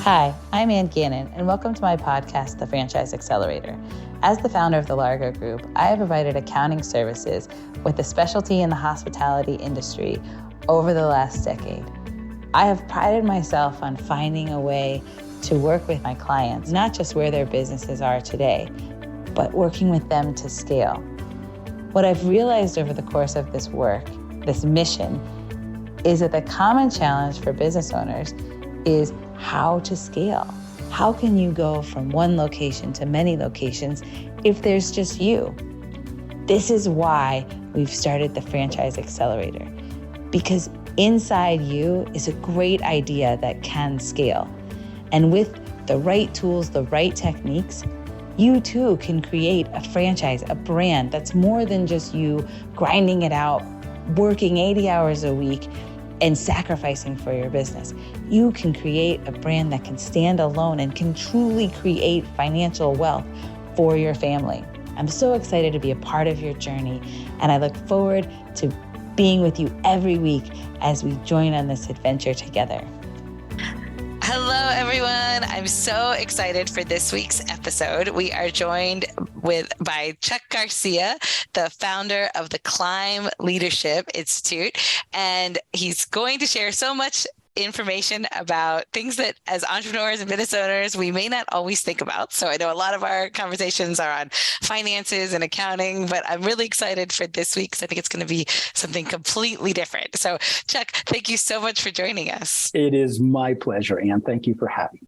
Hi, I'm Anne Gannon, and welcome to my podcast, The Franchise Accelerator. As the founder of the Largo Group, I have provided accounting services with a specialty in the hospitality industry over the last decade. I have prided myself on finding a way to work with my clients, not just where their businesses are today, but working with them to scale. What I've realized over the course of this work, this mission, is that the common challenge for business owners is how to scale. How can you go from one location to many locations if there's just you? This is why we've started the Franchise Accelerator, because inside you is a great idea that can scale. And with the right tools, the right techniques, you too can create a franchise, a brand that's more than just you grinding it out, working 80 hours a week, and sacrificing for your business. You can create a brand that can stand alone and can truly create financial wealth for your family. I'm so excited to be a part of your journey, and I look forward to being with you every week as we join on this adventure together. Hello, everyone. I'm so excited for this week's episode. We are joined by Chuck Garcia, the founder of the Climb Leadership Institute, and he's going to share so much information about things that as entrepreneurs and business owners, we may not always think about. So I know a lot of our conversations are on finances and accounting, but I'm really excited for this week because I think it's going to be something completely different. So Chuck, thank you so much for joining us. It is my pleasure, Anne. Thank you for having me.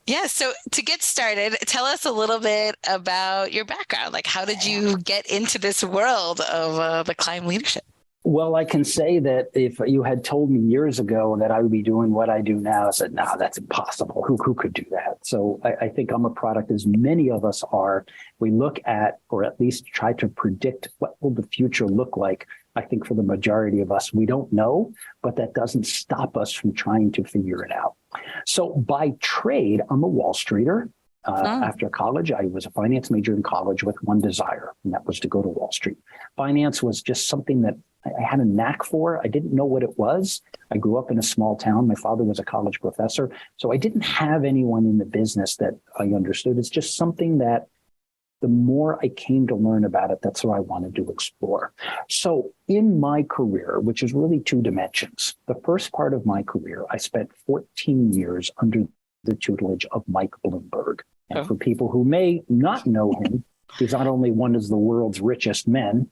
Yeah. So to get started, tell us a little bit about your background. Like, how did you get into this world of the Climb Leadership? Well, I can say that if you had told me years ago that I would be doing what I do now, I said, no, that's impossible. Who could do that? So I think I'm a product, as many of us are. We look at, or at least try to predict, what will the future look like? I think for the majority of us, we don't know, but that doesn't stop us from trying to figure it out. So by trade, I'm a Wall Streeter. After college, I was a finance major in college with one desire, and that was to go to Wall Street. Finance was just something that I had a knack for. I didn't know what it was. I grew up in a small town. My father was a college professor, so I didn't have anyone in the business that I understood. It's just something that the more I came to learn about it, that's what I wanted to explore. So in my career, which is really two dimensions, the first part of my career, I spent 14 years under the tutelage of Mike Bloomberg. And for people who may not know him, he's not only one of the world's richest men,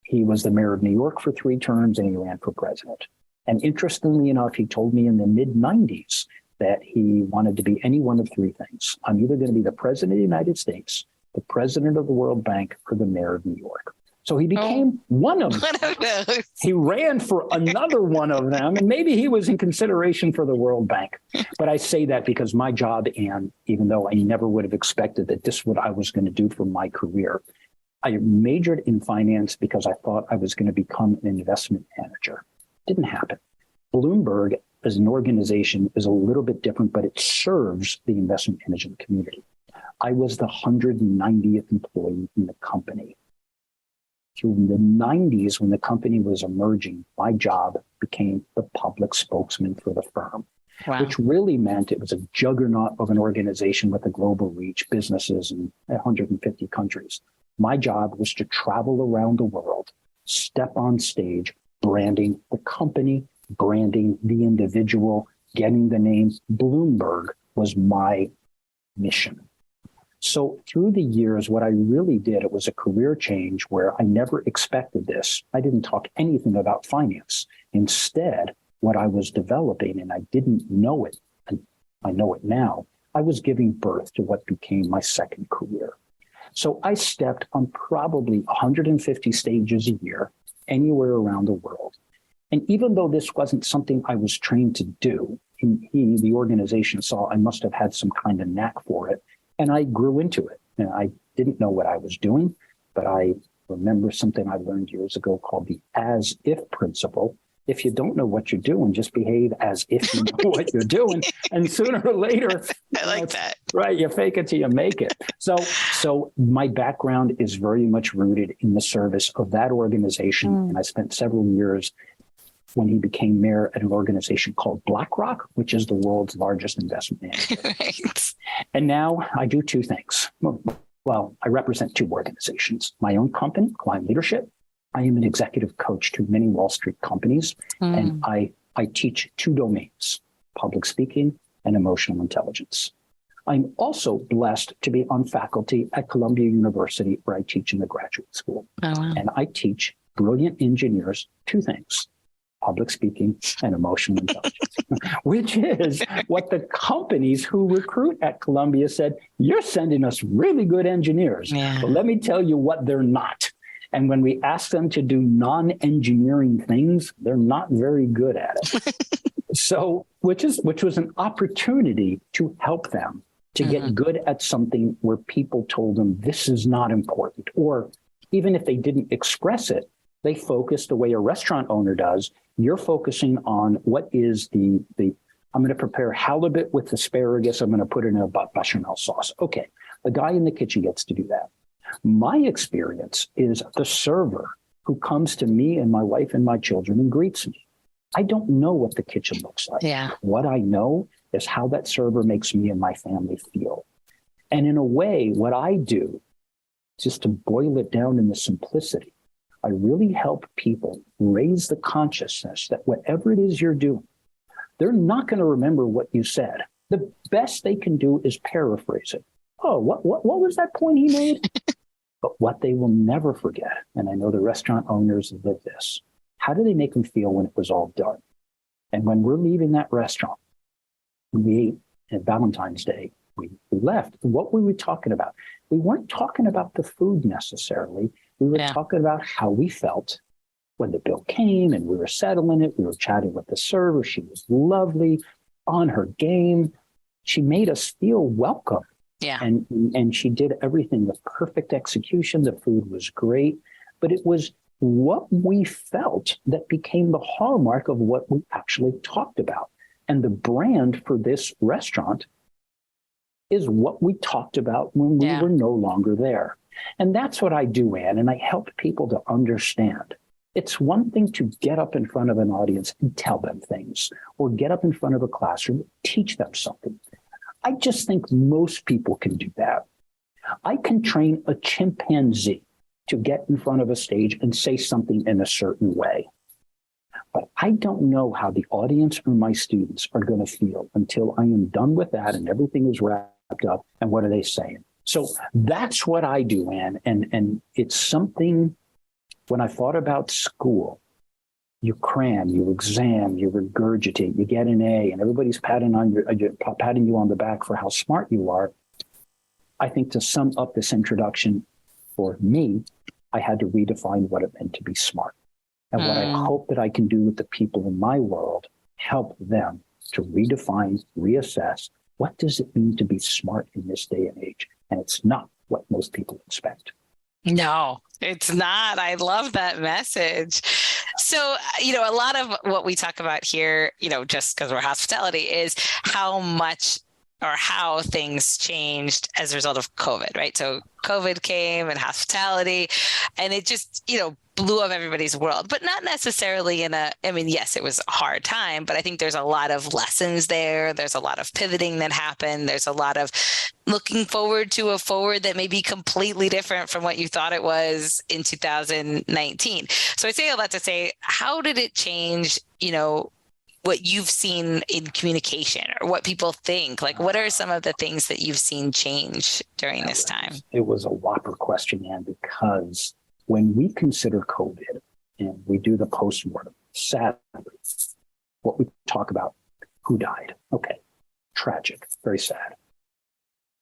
he was the mayor of New York for 3 terms and he ran for president. And interestingly enough, he told me in the mid-90s that he wanted to be any one of 3 things. I'm either going to be the president of the United States, the president of the World Bank, or the mayor of New York. So he became one of those. He ran for another one of them, and maybe he was in consideration for the World Bank. But I say that because my job, and even though I never would have expected that this is what I was going to do for my career, I majored in finance because I thought I was going to become an investment manager. Didn't happen. Bloomberg, as an organization, is a little bit different, but it serves the investment management community. I was the 190th employee in the company. Through the 90s, when the company was emerging, my job became the public spokesman for the firm, which really meant it was a juggernaut of an organization with a global reach, businesses in 150 countries. My job was to travel around the world, step on stage, branding the company, branding the individual, getting the name Bloomberg was my mission. So through the years, what I really did, it was a career change where I never expected this. I didn't talk anything about finance. Instead, what I was developing, and I didn't know it, and I know it now, I was giving birth to what became my second career. So I stepped on probably 150 stages a year, anywhere around the world. And even though this wasn't something I was trained to do, the organization saw I must have had some kind of knack for it. And I grew into it. And I didn't know what I was doing, but I remember something I learned years ago called the as-if principle. If you don't know what you're doing, just behave as if you know what you're doing. And sooner or later, I like that. Right, you fake it till you make it. So my background is very much rooted in the service of that organization. And I spent several years when he became mayor at an organization called BlackRock, which is the world's largest investment manager. Right. And now I do two things. Well, I represent two organizations. My own company, Client Leadership. I am an executive coach to many Wall Street companies, and I teach two domains, public speaking and emotional intelligence. I'm also blessed to be on faculty at Columbia University, where I teach in the graduate school. Oh, wow. And I teach brilliant engineers two things, public speaking and emotional intelligence, which is what the companies who recruit at Columbia said, you're sending us really good engineers. Yeah. But let me tell you what they're not. And when we ask them to do non-engineering things, they're not very good at it. So, which was an opportunity to help them to get good at something where people told them this is not important. Or even if they didn't express it, they focused the way a restaurant owner does. You're focusing on what is the I'm going to prepare halibut with asparagus. I'm going to put it in a bechamel sauce. Okay. The guy in the kitchen gets to do that. My experience is the server who comes to me and my wife and my children and greets me. I don't know what the kitchen looks like. Yeah. What I know is how that server makes me and my family feel. And in a way, what I do, just to boil it down in the simplicity, I really help people raise the consciousness that whatever it is you're doing, they're not going to remember what you said. The best they can do is paraphrase it. Oh, what was that point he made? But what they will never forget, and I know the restaurant owners live this, how do they make them feel when it was all done? And when we're leaving that restaurant, when we ate at Valentine's Day, we left. What were we talking about? We weren't talking about the food necessarily. We were talking about how we felt when the bill came and we were settling it. We were chatting with the server. She was lovely, on her game. She made us feel welcome. Yeah. And she did everything with perfect execution. The food was great, but it was what we felt that became the hallmark of what we actually talked about. And the brand for this restaurant is what we talked about when we were no longer there. And that's what I do, Anne, and I help people to understand. It's one thing to get up in front of an audience and tell them things, or get up in front of a classroom, teach them something. I just think most people can do that. I can train a chimpanzee to get in front of a stage and say something in a certain way. But I don't know how the audience or my students are going to feel until I am done with that and everything is wrapped up. And what are they saying? So that's what I do, Anne. And it's something, when I thought about school, you cram, you exam, you regurgitate, you get an A, and everybody's patting you on the back for how smart you are. I think to sum up this introduction, for me, I had to redefine what it meant to be smart. And what I hope that I can do with the people in my world, help them to redefine, reassess, what does it mean to be smart in this day and age? And it's not what most people expect. No, it's not. I love that message. So, a lot of what we talk about here, just because we're hospitality, is how much or how things changed as a result of COVID, right? So COVID came and hospitality, and it just, blew up everybody's world, but not necessarily yes, it was a hard time, but I think there's a lot of lessons there. There's a lot of pivoting that happened. There's a lot of looking forward to a forward that may be completely different from what you thought it was in 2019. So I say all that to say, how did it change, what you've seen in communication or what people think? Like, what are some of the things that you've seen change during this time? It was a whopper question, Anne, because when we consider COVID and we do the postmortem, sadly, what we talk about, who died? Okay, tragic, very sad.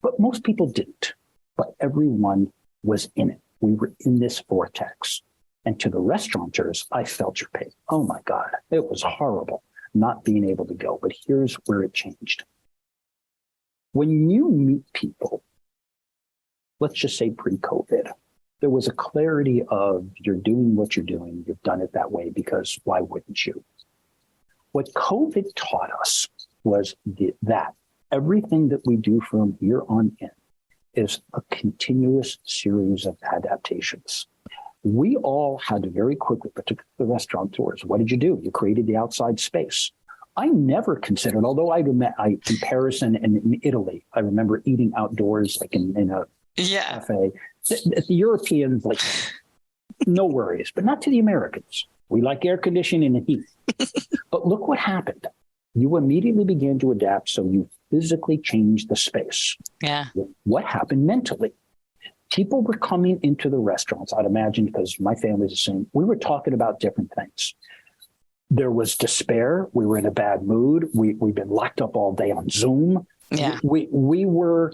But most people didn't, but everyone was in it. We were in this vortex. And to the restaurateurs, I felt your pain. Oh my God, it was horrible not being able to go. But here's where it changed. When you meet people, let's just say pre-COVID, there was a clarity of you're doing what you're doing. You've done it that way because why wouldn't you? What COVID taught us was that everything that we do from here on in is a continuous series of adaptations. we all had to very quickly, particularly the restaurateurs, what did you do? You created the outside space. I never considered, although in Paris and in Italy, I remember eating outdoors, like in a cafe. The Europeans, like, no worries, but not to the Americans. We like air conditioning and heat. But look what happened. You immediately began to adapt, so you physically changed the space. Yeah. What happened mentally? People were coming into the restaurants, I'd imagine, because my family's the same. We were talking about different things. There was despair. We were in a bad mood. We've been locked up all day on Zoom. Yeah. We were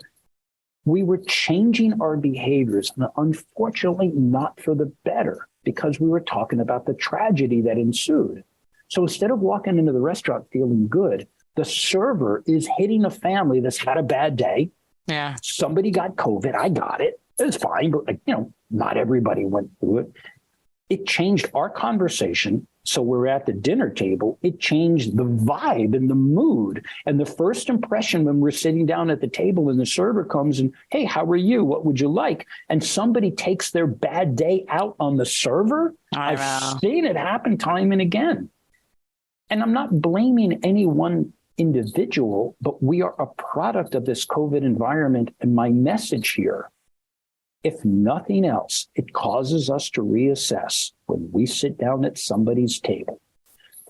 changing our behaviors, and unfortunately not for the better, because we were talking about the tragedy that ensued. So instead of walking into the restaurant feeling good, the server is hitting a family that's had a bad day. Yeah. Somebody got COVID. I got it. It's fine, but not everybody went through it. It changed our conversation. So we're at the dinner table. It changed the vibe and the mood. And the first impression when we're sitting down at the table and the server comes and, hey, how are you? What would you like? And somebody takes their bad day out on the server. I've seen it happen time and again. And I'm not blaming any one individual, but we are a product of this COVID environment. And my message here, if nothing else, it causes us to reassess when we sit down at somebody's table.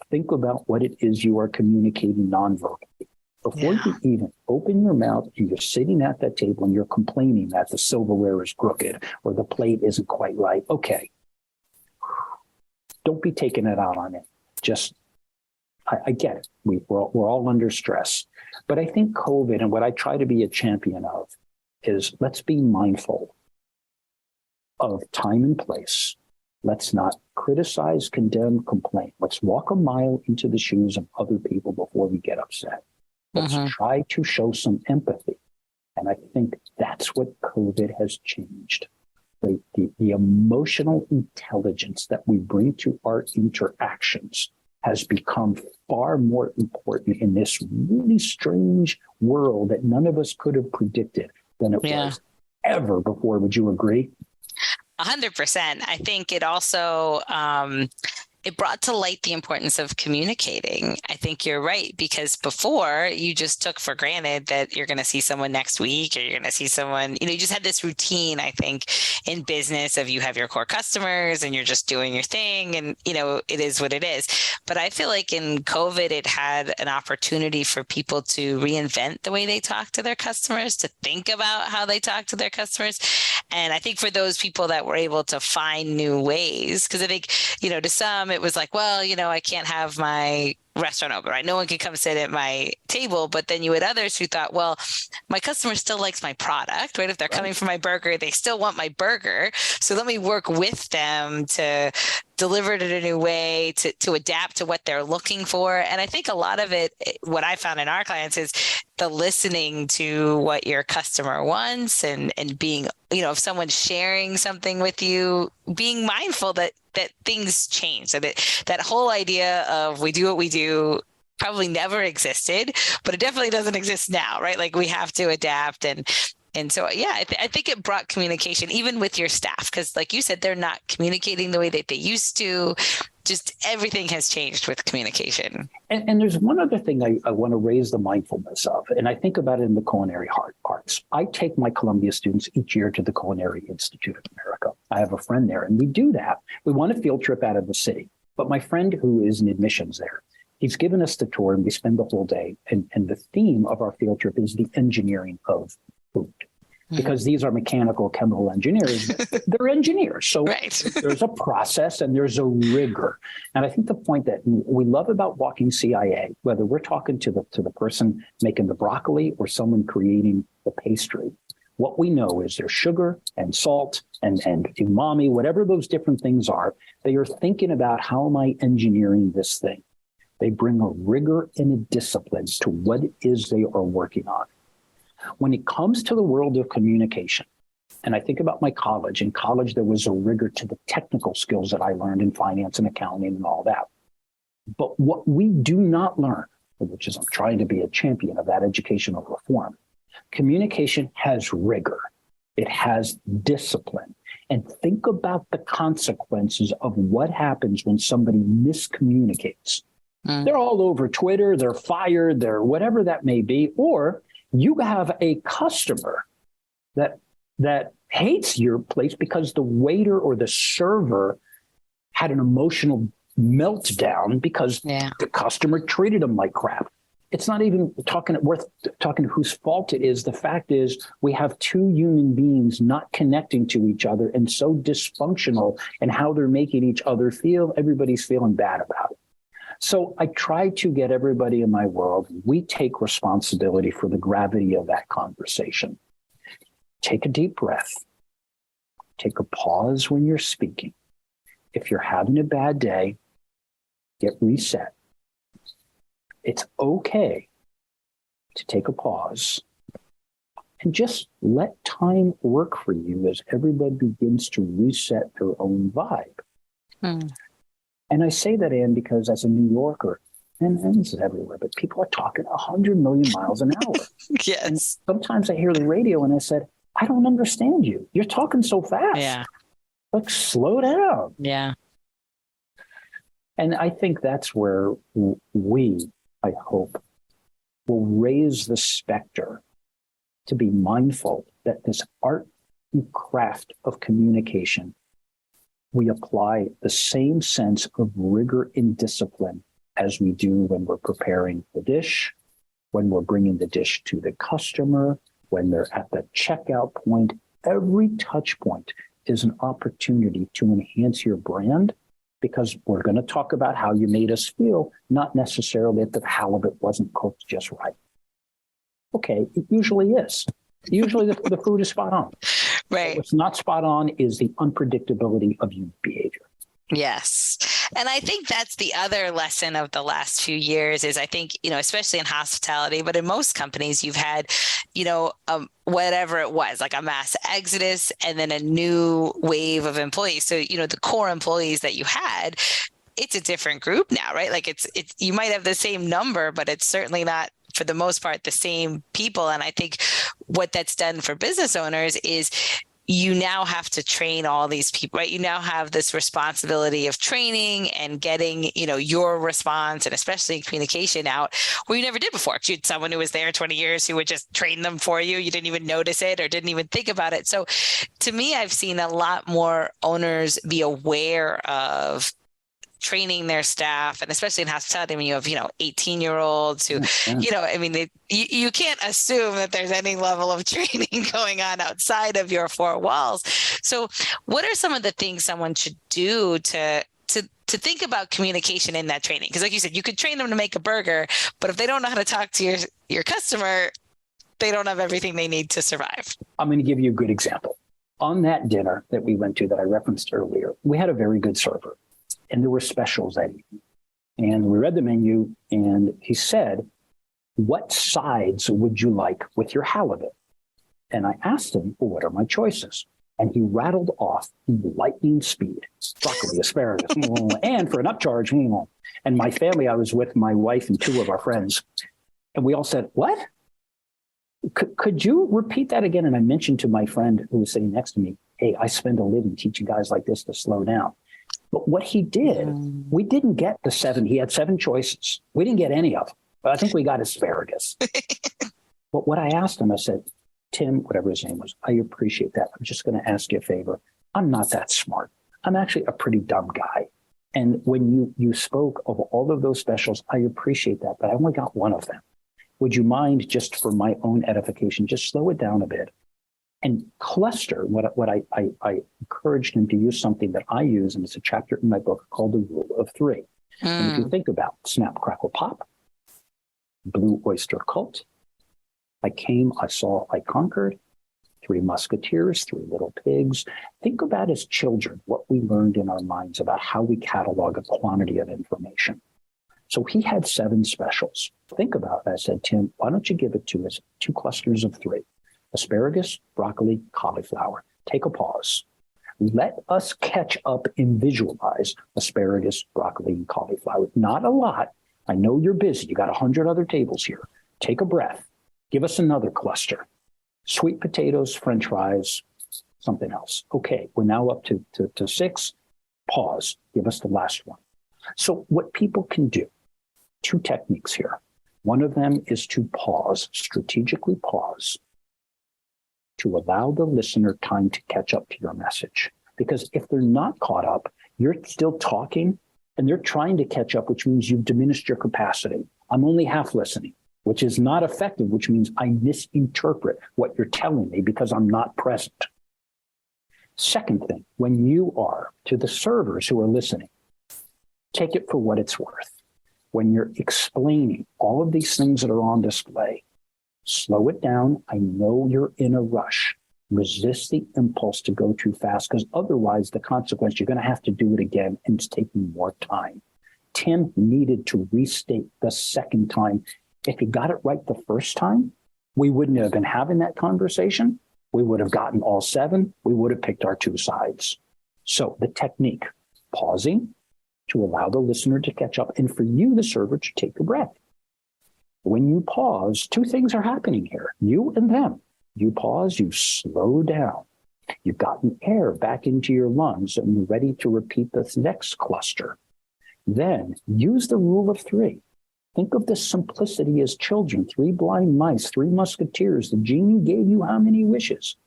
Think about what it is you are communicating nonverbally. Before you even open your mouth and you're sitting at that table and you're complaining that the silverware is crooked or the plate isn't quite right. Okay. Don't be taking it out on it. Just, I get it. We're all under stress. But I think COVID, and what I try to be a champion of, is let's be mindful of time and place. Let's not criticize, condemn, complain. Let's walk a mile into the shoes of other people before we get upset. Let's try to show some empathy. And I think that's what COVID has changed. The emotional intelligence that we bring to our interactions has become far more important in this really strange world that none of us could have predicted than it was ever before. Would you agree? 100%. I think it also, it brought to light the importance of communicating. I think you're right, because before you just took for granted that you're going to see someone next week, or you're going to see someone, you just had this routine, I think, in business of you have your core customers and you're just doing your thing, and, it is what it is. But I feel like in COVID, it had an opportunity for people to reinvent the way they talk to their customers, to think about how they talk to their customers. And I think for those people that were able to find new ways, because I think, to some, it was like, well, I can't have my restaurant open, right? No one can come sit at my table. But then you had others who thought, well, my customer still likes my product, right? If they're coming for my burger, they still want my burger. So let me work with them to deliver it in a new way, to adapt to what they're looking for. And I think a lot of it, what I found in our clients, is the listening to what your customer wants, and being, if someone's sharing something with you, being mindful that things change. So that whole idea of we do what we do probably never existed, but it definitely doesn't exist now, right? Like, we have to adapt. And so, I think it brought communication even with your staff, because like you said, they're not communicating the way that they used to. Just everything has changed with communication. And there's one other thing I want to raise the mindfulness of, and I think about it in the culinary arts. I take my Columbia students each year to the Culinary Institute of America. I have a friend there, and we do that. We want a field trip out of the city. But my friend, who is in admissions there, he's given us the tour, and we spend the whole day. And the theme of our field trip is the engineering of food. Because these are mechanical, chemical engineers. They're engineers. So there's a process and there's a rigor. And I think the point that we love about walking CIA, whether we're talking to the person making the broccoli or someone creating the pastry, what we know is there's sugar and salt and umami, whatever those different things are. They are thinking about, how am I engineering this thing? They bring a rigor and a discipline to what it is they are working on. When it comes to the world of communication, and I think about my college, in college, there was a rigor to the technical skills that I learned in finance and accounting and all that. But what we do not learn, which is I'm trying to be a champion of that educational reform, communication has rigor. It has discipline. and think about the consequences of what happens when somebody miscommunicates. They're all over Twitter, they're fired, they're whatever that may be. Or you have a customer that hates your place because the waiter or the server had an emotional meltdown because the customer treated them like crap. It's not even worth talking whose fault it is. The fact is we have two human beings not connecting to each other and so dysfunctional in how they're making each other feel. Everybody's feeling bad about it. So I try to get everybody in my world. We take responsibility for the gravity of that conversation. Take a deep breath. Take a pause when you're speaking. If you're having a bad day, get reset. It's okay to take a pause and just let time work for you as everybody begins to reset their own vibe. And I say that, Anne, because as a New Yorker, and this is everywhere, but people are talking 100 million miles an hour. Yes. And sometimes I hear the radio and I said, I don't understand you. You're talking so fast. Yeah. Like, slow down. Yeah. And I think that's where we, I hope, will raise the specter to be mindful that this art and craft of communication, we apply the same sense of rigor and discipline as we do when we're preparing the dish, when we're bringing the dish to the customer, when they're at the checkout point. Every touch point is an opportunity to enhance your brand, because we're going to talk about how you made us feel, not necessarily that the halibut wasn't cooked just right. Okay, it usually is. Usually the food is spot on. Right. But what's not spot on is the unpredictability of your behavior. Yes. And I think that's the other lesson of the last few years is I think, especially in hospitality, but in most companies, you've had, whatever it was, like a mass exodus and then a new wave of employees. So, the core employees that you had, it's a different group now, right? Like it's you might have the same number, but it's certainly not, for the most part, the same people. And I think what that's done for business owners is you now have to train all these people, right? You now have this responsibility of training and getting, your response and especially communication out where you never did before. You had someone who was there 20 years who would just train them for you. You didn't even notice it or didn't even think about it. So to me, I've seen a lot more owners be aware of training their staff, and especially in hospitality, when you have, 18-year-olds who, you can't assume that there's any level of training going on outside of your four walls. So what are some of the things someone should do to think about communication in that training? Because like you said, you could train them to make a burger, but if they don't know how to talk to your customer, they don't have everything they need to survive. I'm going to give you a good example. On that dinner that we went to that I referenced earlier, we had a very good server. And there were specials that evening. And we read the menu, and he said, what sides would you like with your halibut? And I asked him, well, what are my choices? And he rattled off lightning speed, broccoli, asparagus, and for an upcharge, and my family, I was with my wife and two of our friends, and we all said, what? Could you repeat that again? And I mentioned to my friend who was sitting next to me, hey, I spend a living teaching guys like this to slow down. But what he did, we didn't get the 7. He had 7 choices. We didn't get any of them. But I think we got asparagus. But what I asked him, I said, Tim, whatever his name was, I appreciate that. I'm just going to ask you a favor. I'm not that smart. I'm actually a pretty dumb guy. And when you spoke of all of those specials, I appreciate that. But I only got one of them. Would you mind, just for my own edification, just slow it down a bit? And cluster, what I encouraged him to use something that I use, and it's a chapter in my book called The Rule of 3. And if you think about Snap, Crackle, Pop, Blue Oyster Cult, I Came, I Saw, I Conquered, 3 Musketeers, 3 Little Pigs. Think about as children what we learned in our minds about how we catalog a quantity of information. So he had 7 specials. Think about it. I said, Tim, why don't you give it to us 2 clusters of 3? Asparagus, broccoli, cauliflower. Take a pause. Let us catch up and visualize asparagus, broccoli, and cauliflower. Not a lot. I know you're busy. You got 100 other tables here. Take a breath. Give us another cluster. Sweet potatoes, French fries, something else. Okay, we're now up to 6. Pause. Give us the last one. So what people can do, 2 techniques here. One of them is to pause, strategically pause, to allow the listener time to catch up to your message. Because if they're not caught up, you're still talking and they're trying to catch up, which means you've diminished your capacity. I'm only half listening, which is not effective, which means I misinterpret what you're telling me because I'm not present. Second thing, when you are, to the servers who are listening, take it for what it's worth. When you're explaining all of these things that are on display, slow it down. I know you're in a rush. Resist the impulse to go too fast, because otherwise the consequence, you're going to have to do it again, and it's taking more time. Tim needed to restate the second time. If he got it right the first time, we wouldn't have been having that conversation. We would have gotten all 7. We would have picked our 2 sides. So the technique, pausing to allow the listener to catch up, and for you, the server, to take a breath. When you pause, 2 things are happening here, you and them. You pause, you slow down. You've gotten air back into your lungs, and you're ready to repeat this next cluster. Then use the rule of 3. Think of the simplicity as children, 3 blind mice, 3 musketeers. The genie gave you how many wishes?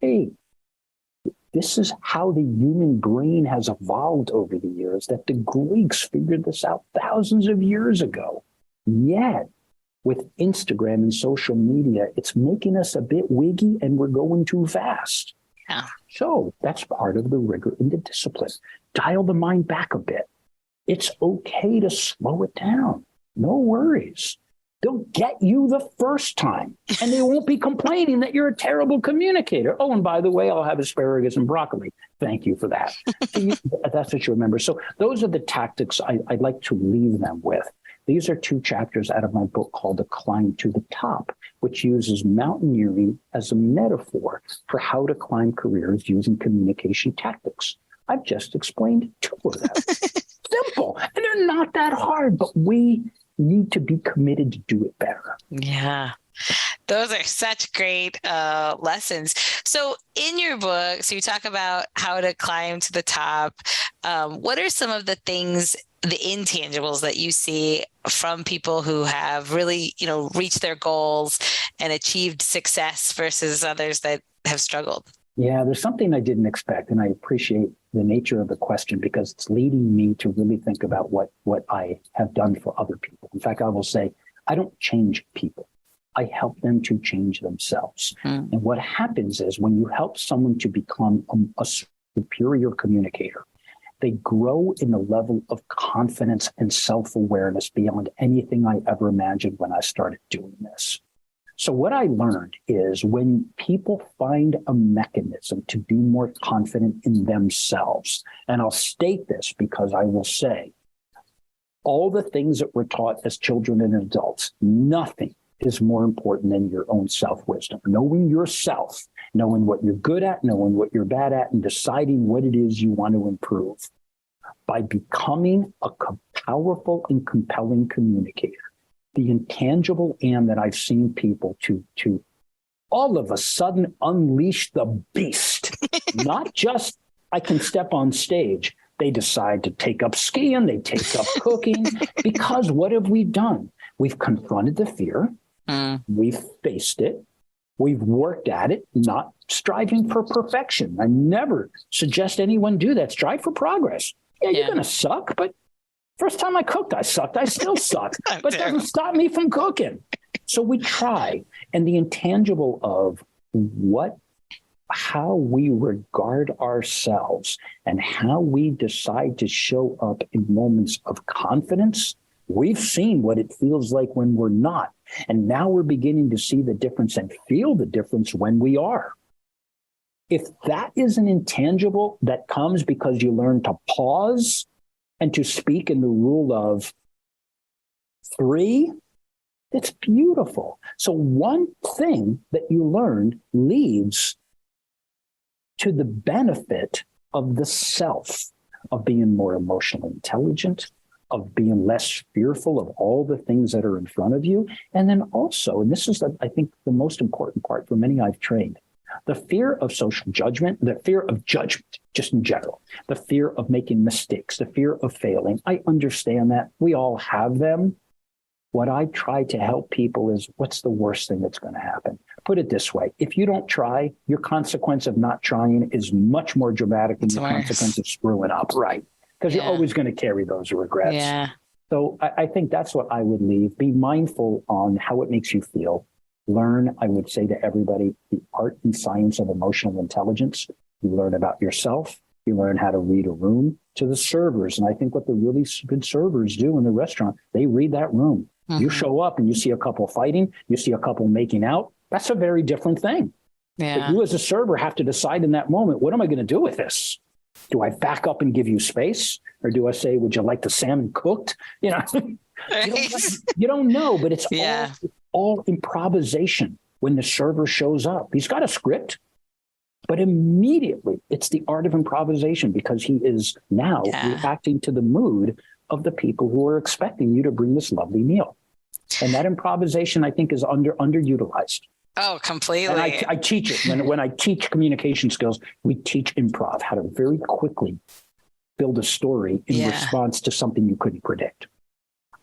Hey, this is how the human brain has evolved over the years, that the Greeks figured this out thousands of years ago. Yet, with Instagram and social media, it's making us a bit wiggy and we're going too fast. Yeah. So that's part of the rigor and the discipline. Dial the mind back a bit. It's okay to slow it down. No worries. They'll get you the first time, and they won't be complaining that you're a terrible communicator. Oh, and by the way, I'll have asparagus and broccoli. Thank you for that. That's what you remember. So those are the tactics I'd like to leave them with. These are 2 chapters out of my book called The Climb to the Top, which uses mountaineering as a metaphor for how to climb careers using communication tactics. I've just explained 2 of them. Simple. And they're not that hard, but we need to be committed to do it better. Yeah. Those are such great lessons. So in your book, so you talk about how to climb to the top. What are some of the things, the intangibles that you see from people who have really, reached their goals and achieved success versus others that have struggled? Yeah, there's something I didn't expect, and I appreciate the nature of the question because it's leading me to really think about what I have done for other people. In fact, I will say, I don't change people. I help them to change themselves. And what happens is when you help someone to become a superior communicator, they grow in a level of confidence and self-awareness beyond anything I ever imagined when I started doing this. So what I learned is when people find a mechanism to be more confident in themselves, and I'll state this because I will say, all the things that we're taught as children and adults, nothing is more important than your own self-wisdom. Knowing yourself, knowing what you're good at, knowing what you're bad at, and deciding what it is you want to improve. By becoming a powerful and compelling communicator, the intangible Anne that I've seen people to all of a sudden unleash the beast, not just I can step on stage. They decide to take up skiing, they take up cooking, because what have we done? We've confronted the fear, we've faced it, we've worked at it, not striving for perfection. I never suggest anyone do that. Strive for progress. Yeah, you're going to suck, but first time I cooked, I sucked. I still suck, but it doesn't stop me from cooking. So we try. And the intangible of how we regard ourselves and how we decide to show up in moments of confidence, we've seen what it feels like when we're not. And now we're beginning to see the difference and feel the difference when we are. If that is an intangible that comes because you learn to pause and to speak in the rule of 3, it's beautiful. So one thing that you learned leads to the benefit of the self, of being more emotionally intelligent, of being less fearful of all the things that are in front of you. And then also, and this is, I think, the most important part for many I've trained, The fear of social judgment, the fear of judgment, just in general, the fear of making mistakes, the fear of failing. I understand that. We all have them. What I try to help people is, what's the worst thing that's going to happen? Put it this way. If you don't try, your consequence of not trying is much more dramatic than your consequence of screwing up, right? Because you're always going to carry those regrets. Yeah. So I think that's what I would leave. Be mindful on how it makes you feel. Learn, I would say to everybody, the art and science of emotional intelligence. You learn about yourself. You learn how to read a room. To the servers, and I think what the really good servers do in the restaurant, they read that room. You show up and you see a couple fighting, you see a couple making out. That's a very different thing. Yeah. But you as a server have to decide in that moment, what am I going to do with this? Do I back up and give you space? Or do I say, would you like the salmon cooked? You know, you don't know, but it's all improvisation when the server shows up. He's got a script, but immediately it's the art of improvisation because he is now reacting to the mood of the people who are expecting you to bring this lovely meal. And that improvisation, I think, is underutilized. Oh, completely. And I teach it. When I teach communication skills, we teach improv, how to very quickly build a story in response to something you couldn't predict.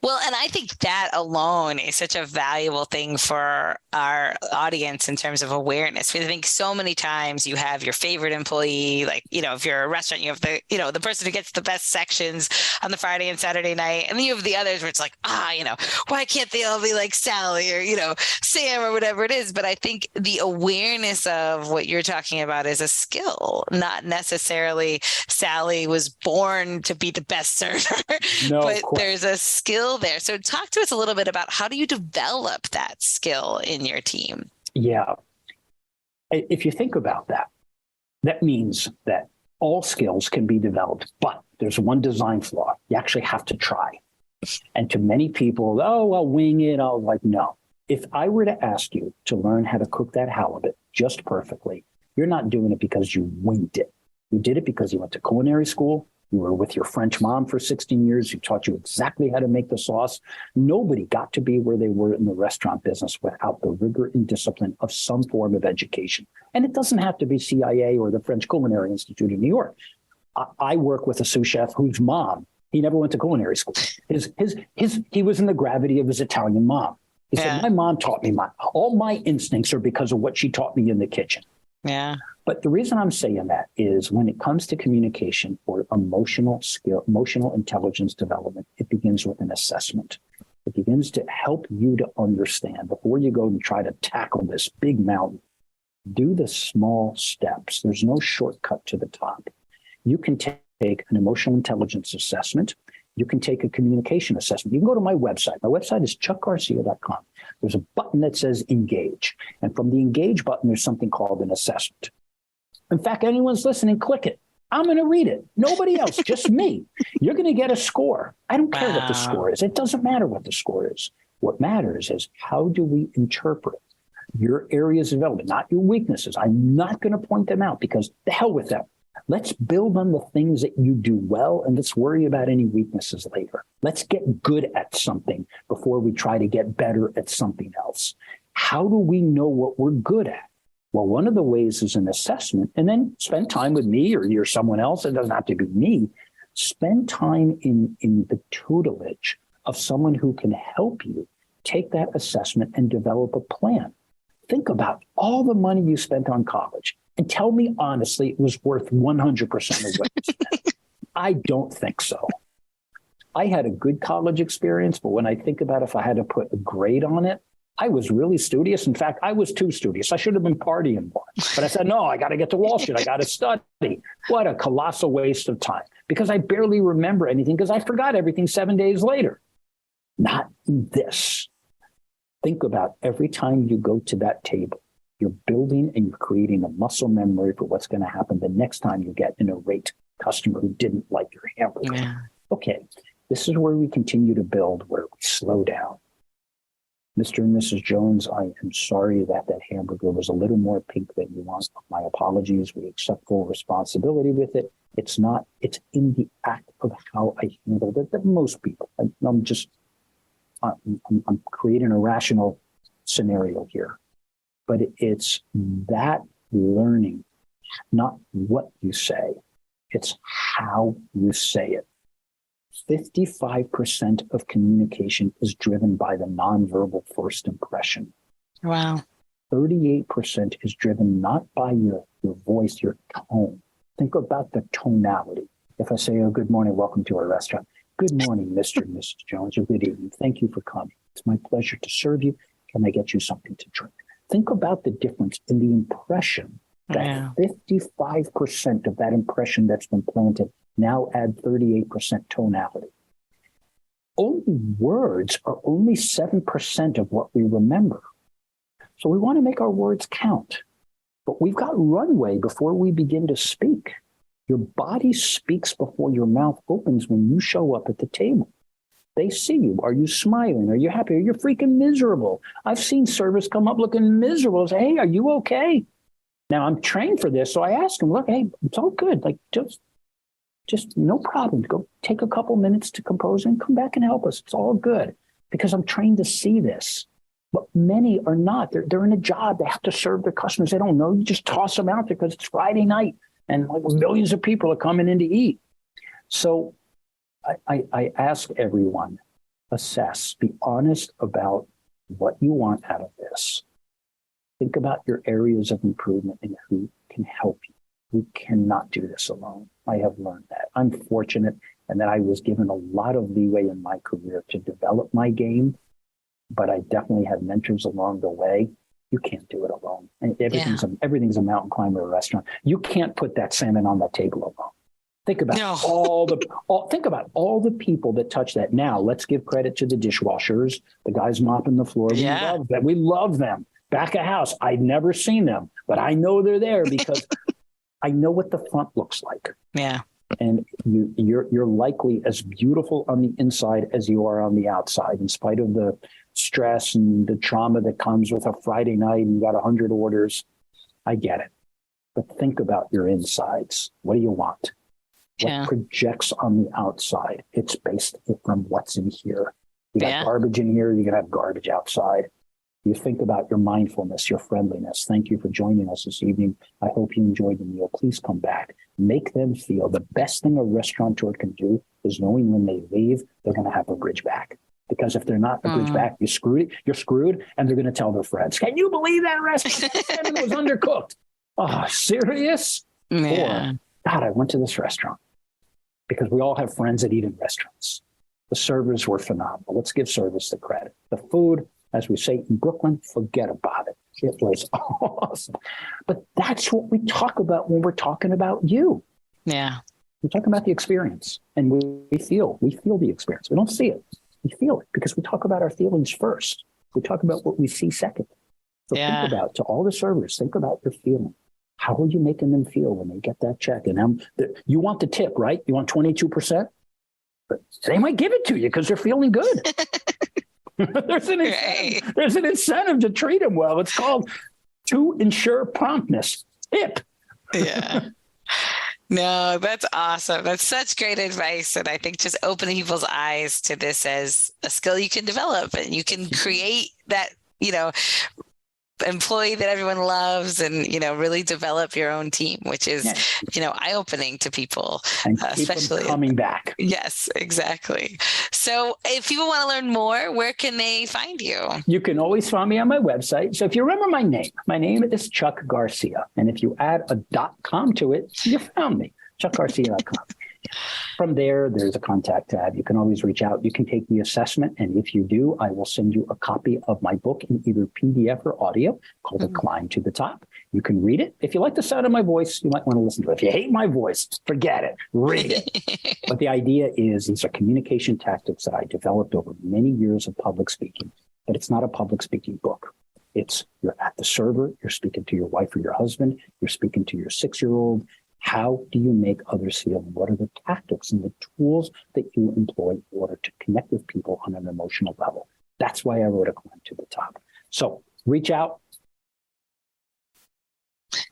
Well, and I think that alone is such a valuable thing for our audience in terms of awareness. I think so many times you have your favorite employee, like, you know, if you're a restaurant, you have the person who gets the best sections on the Friday and Saturday night. And then you have the others where it's like, why can't they all be like Sally or, Sam or whatever it is? But I think the awareness of what you're talking about is a skill, not necessarily Sally was born to be the best server, but there's a skill there. So talk to us a little bit about how do you develop that skill in your team? Yeah. If you think about that, that means that all skills can be developed, but there's one design flaw. You actually have to try. And to many people, I'll wing it. I'll no. If I were to ask you to learn how to cook that halibut just perfectly, you're not doing it because you winged it. You did it because you went to culinary school. You were with your French mom for 16 years. Who taught you exactly how to make the sauce. Nobody got to be where they were in the restaurant business without the rigor and discipline of some form of education. And it doesn't have to be CIA or the French Culinary Institute in New York. I work with a sous chef whose mom, he never went to culinary school. He was in the gravity of his Italian mom. He said, my mom taught me all my instincts are because of what she taught me in the kitchen. Yeah. But the reason I'm saying that is when it comes to communication or emotional intelligence development, it begins with an assessment. It begins to help you to understand before you go and try to tackle this big mountain. Do the small steps. There's no shortcut to the top. You can take an emotional intelligence assessment. You can take a communication assessment. You can go to my website. My website is chuckgarcia.com. There's a button that says engage. And from the engage button, there's something called an assessment. In fact, anyone's listening, click it. I'm going to read it. Nobody else, just me. You're going to get a score. I don't care what the score is. It doesn't matter what the score is. What matters is how do we interpret your areas of development, not your weaknesses. I'm not going to point them out because the hell with them. Let's build on the things that you do well, and let's worry about any weaknesses later. Let's get good at something before we try to get better at something else. How do we know what we're good at? Well, one of the ways is an assessment, and then spend time with me or you're someone else. It doesn't have to be me. Spend time in the tutelage of someone who can help you take that assessment and develop a plan. Think about all the money you spent on college and tell me honestly it was worth 100% of what you spent. I don't think so. I had a good college experience, but when I think about if I had to put a grade on it, I was really studious. In fact, I was too studious. I should have been partying more. But I said, no, I got to get to Wall Street. I got to study. What a colossal waste of time because I barely remember anything because I forgot everything 7 days later. Not this. Think about every time you go to that table, you're building and you're creating a muscle memory for what's going to happen the next time you get an irate customer who didn't like your hamburger. Yeah. Okay, this is where we continue to build, where we slow down. Mr. and Mrs. Jones, I am sorry that hamburger was a little more pink than you want. My apologies. We accept full responsibility with it. It's in the act of how I handled it that most people, I'm creating a rational scenario here, but it's that learning, not what you say. It's how you say it. 55% of communication is driven by the nonverbal first impression. Wow. 38% is driven not by your voice, your tone. Think about the tonality. If I say, oh, good morning, welcome to our restaurant. Good morning, Mr. and Mrs. Jones, or good evening. Thank you for coming. It's my pleasure to serve you. Can I get you something to drink? Think about the difference in the impression. That 55% of that impression that's been planted now add 38% tonality. Only words are only 7% of what we remember. So we want to make our words count. But we've got runway before we begin to speak. Your body speaks before your mouth opens when you show up at the table. They see you. Are you smiling? Are you happy? Are you freaking miserable? I've seen servers come up looking miserable and say, hey, are you okay? Now, I'm trained for this, so I ask them, look, hey, it's all good. Like, just no problem. Go take a couple minutes to compose and come back and help us. It's all good because I'm trained to see this. But many are not. They're in a job. They have to serve their customers. They don't know. You just toss them out there because it's Friday night and like millions of people are coming in to eat. So I ask everyone, assess, be honest about what you want out of this. Think about your areas of improvement and who can help you. We cannot do this alone. I have learned that. I'm fortunate and that I was given a lot of leeway in my career to develop my game, but I definitely had mentors along the way. You can't do it alone. And everything's a mountain climber or a restaurant. You can't put that salmon on the table alone. Think about all the people that touch that. Now, let's give credit to the dishwashers, the guys mopping the floor. We love them. We love them. Back of house, I've never seen them, but I know they're there because I know what the front looks like. Yeah. And you're likely as beautiful on the inside as you are on the outside, in spite of the stress and the trauma that comes with a Friday night and you got 100 orders. I get it. But think about your insides. What do you want? What projects on the outside? It's based from what's in here. You got garbage in here, you're going to have garbage outside. You think about your mindfulness, your friendliness. Thank you for joining us this evening. I hope you enjoyed the meal. Please come back. Make them feel the best thing a restaurateur can do is knowing when they leave, they're going to have a bridge back. Because if they're not a bridge back, you're screwed, and they're going to tell their friends, can you believe that restaurant was undercooked? Oh, serious? Yeah. Or, God, I went to this restaurant. Because we all have friends that eat in restaurants. The servers were phenomenal. Let's give service the credit. The food, as we say in Brooklyn, forget about it. It was awesome. But that's what we talk about when we're talking about you. Yeah. We're talking about the experience. And we feel the experience. We don't see it. We feel it because we talk about our feelings first. We talk about what we see second. So think about, to all the servers, think about your feeling. How are you making them feel when they get that check? And you want the tip, right? You want 22%? But they might give it to you because they're feeling good. There's an incentive to treat them well. It's called to ensure promptness. Tip. Yeah. No, that's awesome. That's such great advice. And I think just opening people's eyes to this as a skill you can develop and you can create that, employee that everyone loves and, really develop your own team, which is, eye-opening to people, and keep especially them coming back. Yes, exactly. So if people want to learn more, where can they find you? You can always find me on my website. So if you remember my name is Chuck Garcia. And if you add a .com to it, you found me, chuckgarcia.com. From there, there's a contact tab. You can always reach out. You can take the assessment. And if you do, I will send you a copy of my book in either PDF or audio called The Climb to the Top. You can read it. If you like the sound of my voice, you might want to listen to it. If you hate my voice, forget it. Read it. But the idea is these are communication tactics that I developed over many years of public speaking. But it's not a public speaking book. It's you're at the server. You're speaking to your wife or your husband. You're speaking to your 6-year-old. How do you make others feel? What are the tactics and the tools that you employ in order to connect with people on an emotional level? That's why I wrote A Climb to the Top. So reach out.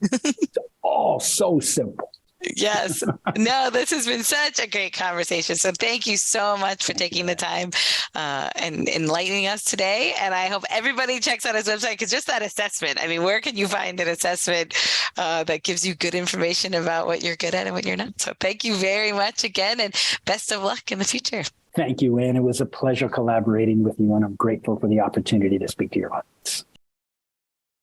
It's all so simple. Yes. No, this has been such a great conversation. So thank you so much for taking the time and enlightening us today. And I hope everybody checks out his website, because just that assessment, I mean, where can you find an assessment that gives you good information about what you're good at and what you're not? So thank you very much again, and best of luck in the future. Thank you, Anne. It was a pleasure collaborating with you, and I'm grateful for the opportunity to speak to your audience.